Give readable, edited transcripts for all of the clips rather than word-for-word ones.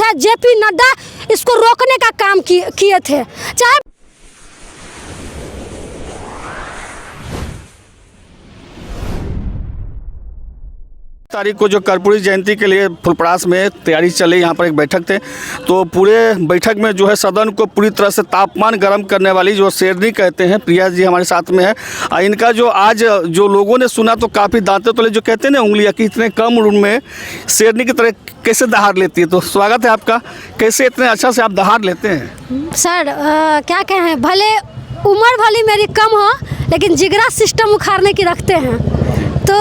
चाहे जेपी नड्डा इसको रोकने का काम किए थे। चाहे तारीख को जो कर्पूरी जयंती के लिए फुलपरास में तैयारी चली, यहाँ पर एक बैठक थे, तो पूरे बैठक में जो है सदन को पूरी तरह से तापमान गर्म करने वाली जो शेरनी कहते हैं, प्रिया जी हमारे साथ में है। इनका जो आज जो लोगों ने सुना तो काफ़ी दांते तले जो कहते हैं ना उंगलियाँ कि इतने कम उम्र में शेरनी की तरह कैसे दहाड़ लेती है। तो स्वागत है आपका, कैसे इतने अच्छा से आप दहाड़ लेते हैं? सर क्या कहें, भले उम्र भली मेरी कम हो लेकिन जिगरा सिस्टम उखाड़ने की रखते हैं। तो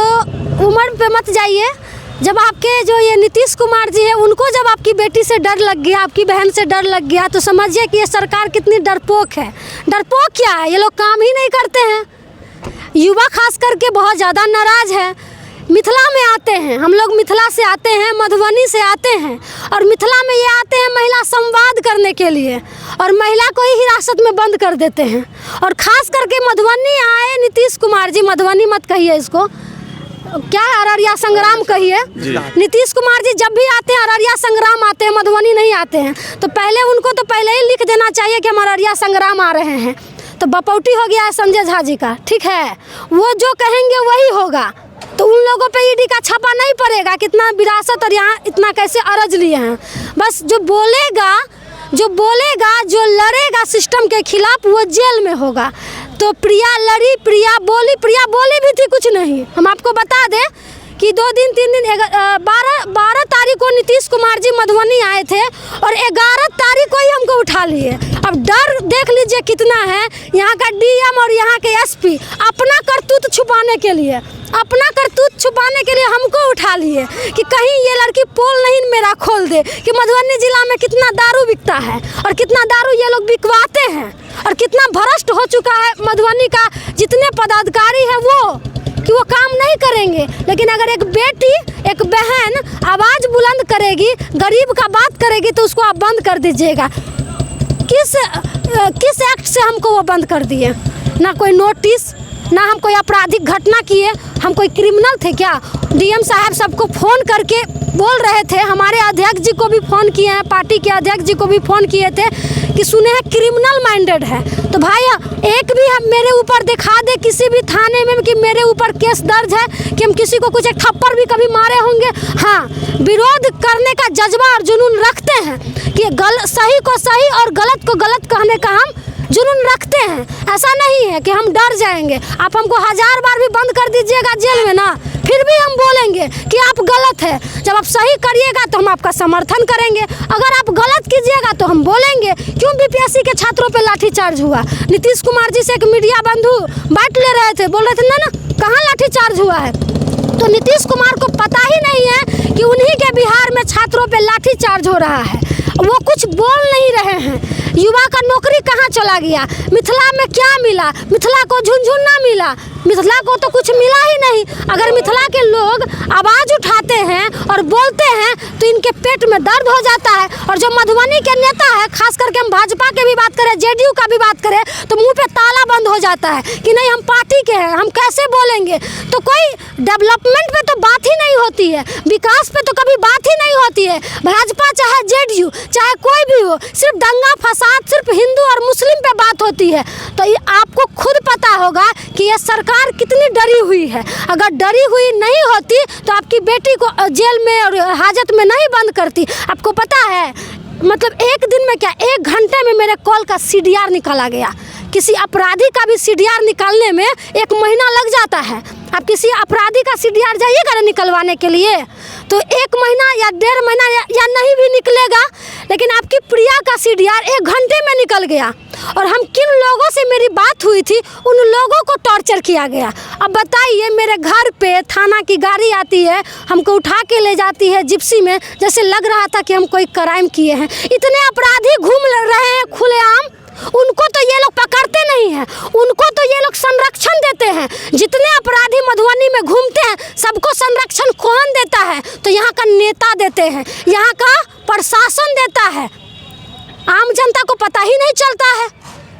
उम्र पे मत जाइए। जब आपके जो ये नीतीश कुमार जी है उनको जब आपकी बेटी से डर लग गया, आपकी बहन से डर लग गया, तो समझिए कि ये सरकार कितनी डरपोक है। डरपोक क्या है, ये लोग काम ही नहीं करते हैं। युवा खास करके बहुत ज़्यादा नाराज़ है। मिथिला में आते हैं, हम लोग मिथिला से आते हैं, मधुबनी से आते हैं, और मिथिला में ये आते हैं महिला संवाद करने के लिए, और महिला को ही हिरासत में बंद कर देते हैं। और ख़ास करके मधुबनी आए नीतीश कुमार जी, मधुबनी मत कहिए इसको, क्या अररिया संग्राम कहिए। नीतीश कुमार जी जब भी आते हैं अररिया संग्राम आते हैं, मधुबनी नहीं आते हैं। तो पहले उनको तो पहले ही लिख देना चाहिए कि हम अररिया संग्राम आ रहे हैं। तो बपौटी हो गया है संजय झा जी का, ठीक है, वो जो कहेंगे वही होगा। तो उन लोगों पे ईडी का छापा नहीं पड़ेगा, कितना विरासत और यहाँ इतना कैसे अरज लिए हैं। बस जो बोलेगा, जो लड़ेगा सिस्टम के खिलाफ वो जेल में होगा। तो प्रिया लड़ी, प्रिया बोली भी थी कुछ नहीं। हम आपको बता दें कि 2 दिन 3 दिन 12 तारीख को नीतीश कुमार जी मधुबनी आए थे और 11 तारीख को ही हमको उठा लिए। अब डर देख लीजिए कितना है यहाँ का डीएम और यहाँ के एसपी, अपना करतूत छुपाने के लिए हमको उठा लिए कि कहीं ये लड़की पोल नहीं मेरा खोल दे कि मधुबनी जिला में कितना दारू बिकता है और कितना दारू ये लोग बिकवाते हैं और कितना भ्रष्ट हो चुका है मधुबनी का जितने पदाधिकारी है वो, कि वो काम नहीं करेंगे। लेकिन अगर एक बेटी, एक बहन आवाज़ बुलंद करेगी, गरीब का बात करेगी, तो उसको आप बंद कर दीजिएगा। किस एक्ट से हमको वो बंद कर दिए? ना कोई नोटिस, ना हम कोई आपराधिक घटना किए, हम कोई क्रिमिनल थे क्या? डीएम साहब सबको फ़ोन करके बोल रहे थे, हमारे अध्यक्ष जी को भी फ़ोन किए हैं, पार्टी के अध्यक्ष जी को भी फ़ोन किए थे कि सुने हैं क्रिमिनल माइंडेड है। तो भाई एक भी हम मेरे ऊपर दिखा दे किसी भी थाने में कि मेरे ऊपर केस दर्ज है कि हम किसी को कुछ एक थप्पड़ भी कभी मारे होंगे। हाँ, विरोध करने का जज्बा और जुनून रखते हैं कि सही को सही और गलत को गलत कहने का हम जुनून रखते हैं। ऐसा नहीं है कि हम डर जाएंगे। आप हमको 1000 बार भी बंद कर दीजिएगा जेल में ना, फिर भी हम बोलेंगे कि आप गलत है। जब आप सही करिएगा तो हम आपका समर्थन करेंगे, अगर आप गलत कीजिएगा तो हम बोलेंगे। क्यों बीपीएससी के छात्रों पे लाठीचार्ज हुआ? नीतीश कुमार जी से एक मीडिया बंधु बात ले रहे थे, बोल रहे थे ना कहाँ लाठीचार्ज हुआ है। तो नीतीश कुमार को पता ही नहीं है कि उन्हीं के बिहार में छात्रों पे लाठीचार्ज हो रहा है, वो कुछ बोल नहीं रहे हैं। युवा का नौकरी कहाँ चला गया? मिथिला में क्या मिला? मिथिला को झुनझुना मिला, मिथिला को तो कुछ मिला ही नहीं। अगर मिथिला के लोग आवाज़ उठाते हैं और बोलते हैं तो इनके पेट में दर्द हो जाता है। और जो मधुबनी के नेता है, खास करके हम भाजपा के भी बात करें, जेडीयू का भी बात करें, तो मुंह पे ताला बंद हो जाता है कि नहीं हम पार्टी के हैं, हम कैसे बोलेंगे। तो कोई डेवलपमेंट पे तो बात ही नहीं होती है, विकास पे तो कभी बात ही नहीं होती है। भाजपा चाहे जेडीयू चाहे कोई भी हो, सिर्फ दंगा फसाद, सिर्फ हिंदू और मुस्लिम पे बात होती है। तो ये आपको खुद पता होगा कि ये सरकार कितनी डरी हुई है। अगर डरी हुई नहीं होती तो आपकी बेटी को जेल में और हाजत में नहीं बंद करती। आपको पता है, मतलब एक दिन में क्या, 1 घंटे में मेरे कॉल का CDR निकाला गया। किसी अपराधी का भी CDR निकालने में 1 महीना लग जाता है। आप किसी अपराधी का CDR जाइएगा ना निकलवाने के लिए तो 1 महीना या 1.5 महीना या नहीं भी निकलेगा। लेकिन आपकी प्रिया का CDR 1 घंटे में निकल गया। और हम किन लोगों से मेरी बात हुई थी, उन लोगों को टॉर्चर किया गया। अब बताइए, मेरे घर पे थाना की गाड़ी आती है, हमको उठा के ले जाती है जिप्सी में, जैसे लग रहा था कि हम कोई क्राइम किए हैं। इतने अपराधी घूम रहे हैं खुलेआम, उनको तो ये लोग पकड़ते नहीं हैं, उनको तो ये लोग संरक्षण देते हैं। जितने अपराधी मधुबनी में घूमते हैं सबको संरक्षण कौन देता है? तो यहाँ का नेता देते हैं, यहाँ का प्रशासन देता है। आम जनता को पता ही नहीं चलता है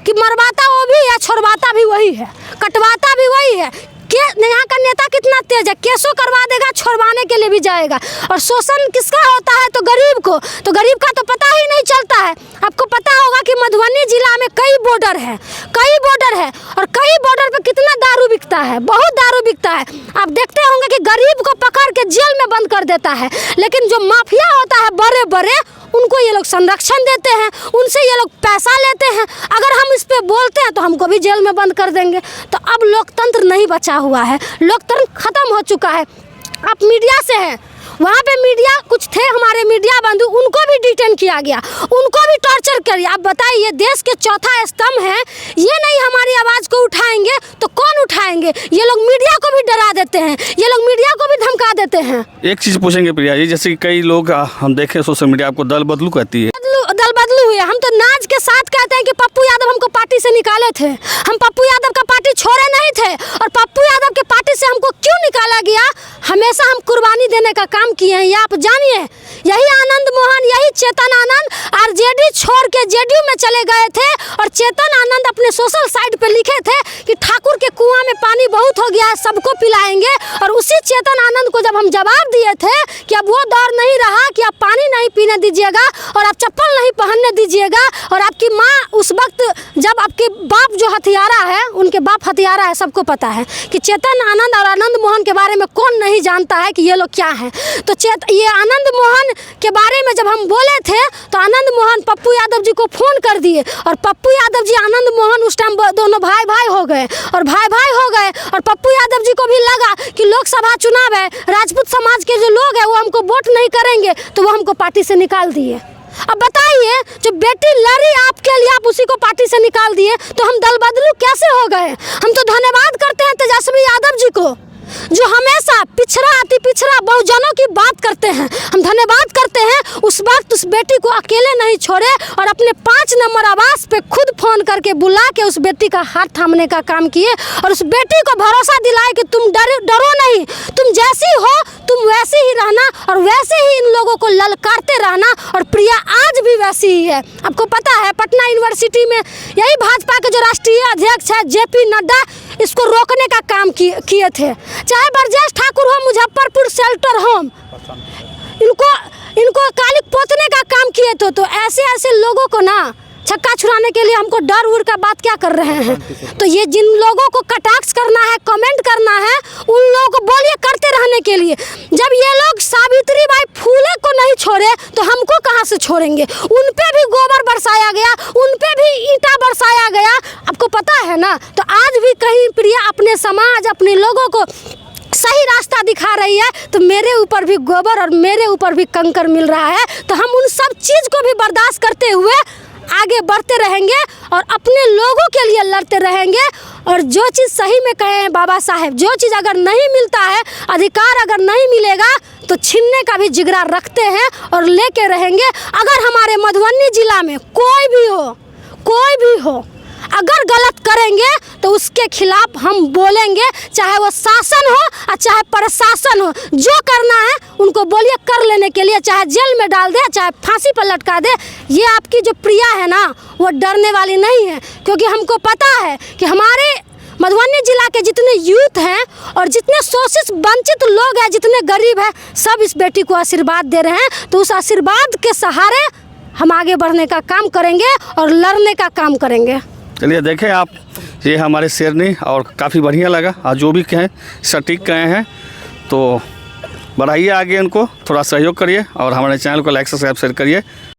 कि मरवाता वो भी है, छोड़वाता भी वही है, कटवाता भी वही है। यहाँ का नेता कितना तेज है, केसों करवा देगा, छोड़वाने के लिए भी जाएगा। और शोषण किसका होता है? तो गरीब को। तो गरीब का तो पता ही नहीं चलता है। आपको पता होगा कि मधुबनी जिला में कई बॉर्डर है और कई बॉर्डर पे कितना दारू बिकता है, बहुत दारू बिकता है। आप देखते होंगे कि गरीब को पकड़ के जेल में बंद कर देता है, लेकिन जो माफिया होता है बड़े बड़े, उनको ये लोग संरक्षण देते हैं, उनसे ये लोग पैसा लेते हैं। अगर हम इस पे बोलते हैं तो हमको भी जेल में बंद कर देंगे। तो अब लोकतंत्र नहीं बचा हुआ है, लोकतंत्र खत्म हो चुका है। आप मीडिया से हैं, वहाँ पे मीडिया कुछ थे हमारे मीडिया बंधु, उनको भी डिटेन किया गया, उनको भी टॉर्चर किया। आप बताइए, देश के चौथा स्तंभ है, ये नहीं हमारी आवाज़ को उठाएंगे तो कौन उठाएंगे? ये लोग मीडिया को भी डरा देते हैं, ये लोग मीडिया को भी धमका देते हैं। एक चीज़ पूछेंगे प्रिया जी, जैसे कि कई लोग हम देखें सोशल मीडिया आपको दल बदलू कहती है। दल बदलू हुए, हम तो नाज के साथ कहते हैं कि पप्पू यादव हमको पार्टी से निकाले थे। हम पप्पू यादव का पार्टी छोड़े नहीं थे, और पप्पू यादव के पार्टी से हमको क्यों निकाला गया? हमेशा हम कुर्बानी देने का काम किए हैं, ये आप जानिए। यही आनंद मोहन, यही चेतन आनंद आरजेडी छोड़ के जेडीयू में चले गए थे, और चेतन आनंद अपने सोशल साइट पे लिखे थे कि ठाकुर के कुआं में पानी बहुत हो गया है, सबको पिलाएंगे। और उसी चेतन आनंद को जब हम जवाब दिए थे कि अब वो दौर नहीं रहा कि आप पानी नहीं पीने दीजिएगा और आप चप्पल नहीं पहनने दीजिएगा, और आपकी माँ उस वक्त, जब आपके बाप जो हथियारा है, उनके बाप हथियारा है, सबको पता है कि चेतन आनंद और आनंद मोहन के बारे में कौन नहीं जानता है कि ये लोग क्या हैं। तो ये आनंद मोहन के बारे में जब हम बोले थे तो आनंद मोहन पप्पू यादव जी को फ़ोन कर दिए, और पप्पू यादव जी आनंद मोहन उस टाइम दोनों भाई हो गए, और और पप्पू यादव जी को भी लगा कि लोकसभा चुनाव है, राजपूत समाज के जो लोग हैं वो हमको वोट नहीं करेंगे, तो वो हमको पार्टी से निकाल दिए। अब बताइए, जो बेटी लड़ी आपके लिए, आप उसी को पार्टी से निकाल दिए, तो हम दल बदलू कैसे हो गए? हम तो धन्यवाद करते हैं तेजस्वी यादव जी को, जो हमेशा पिछड़ा अति पिछड़ा बहुजनों की बात करते हैं। हम धन्यवाद करते हैं, उस वक्त उस बेटी को अकेले नहीं छोड़े, और अपने 5 नंबर आवास पे खुद फ़ोन करके बुला के उस बेटी का हाथ थामने का काम किए, और उस बेटी को भरोसा दिलाए कि तुम डरो नहीं, तुम जैसी हो तुम वैसे ही रहना, और वैसे ही इन लोगों को ललकारते रहना। और प्रिया आज भी वैसी ही है। आपको पता है, पटना यूनिवर्सिटी में यही भाजपा के जो राष्ट्रीय अध्यक्ष है जेपी नड्डा, इसको रोकने का काम किए थे। चाहे ब्रजेश ठाकुर हो, मुजफ्फरपुर शेल्टर होम, इनको कालिक पोतने का काम किए थे। तो ऐसे लोगों को ना छक्का छुड़ाने के लिए हमको डर उड़ का बात क्या कर रहे हैं? तो ये जिन लोगों को कटाक्ष करना है, कमेंट करना है, उन लोगों को बोलिए करते रहने के लिए। जब ये लोग सावित्रीबाई फूले को नहीं छोड़े तो हमको कहाँ से छोड़ेंगे? उन पे भी गोबर बरसाया गया, उन पे भी ईंटा बरसाया गया, आपको पता है ना। तो आज भी कहीं प्रिया अपने समाज, अपने लोगों को सही रास्ता दिखा रही है, तो मेरे ऊपर भी गोबर और मेरे ऊपर भी कंकर मिल रहा है। तो हम उन सब चीज़ को भी बर्दाश्त करते हुए आगे बढ़ते रहेंगे और अपने लोगों के लिए लड़ते रहेंगे। और जो चीज़ सही में कहे हैं बाबा साहेब, जो चीज़ अगर नहीं मिलता है, अधिकार अगर नहीं मिलेगा, तो छीनने का भी जिगरा रखते हैं और लेके रहेंगे। अगर हमारे मधुबनी जिला में कोई भी हो अगर गलत करेंगे तो उसके खिलाफ हम बोलेंगे, चाहे वो शासन हो और चाहे प्रशासन हो। जो करना है उनको बोलिए कर लेने के लिए, चाहे जेल में डाल दे, चाहे फांसी पर लटका दे। ये आपकी जो प्रिया है ना, वो डरने वाली नहीं है, क्योंकि हमको पता है कि हमारे मधुबनी जिला के जितने यूथ हैं और जितने शोषित वंचित लोग हैं, जितने गरीब हैं, सब इस बेटी को आशीर्वाद दे रहे हैं। तो उस आशीर्वाद के सहारे हम आगे बढ़ने का काम करेंगे और लड़ने का काम करेंगे। चलिए देखें आप, ये हमारे शेरनी, और काफ़ी बढ़िया लगा, और जो भी कहें सटीक कहे हैं, तो बढ़ाइए आगे, इनको थोड़ा सहयोग करिए और हमारे चैनल को लाइक सब्सक्राइब शेयर करिए।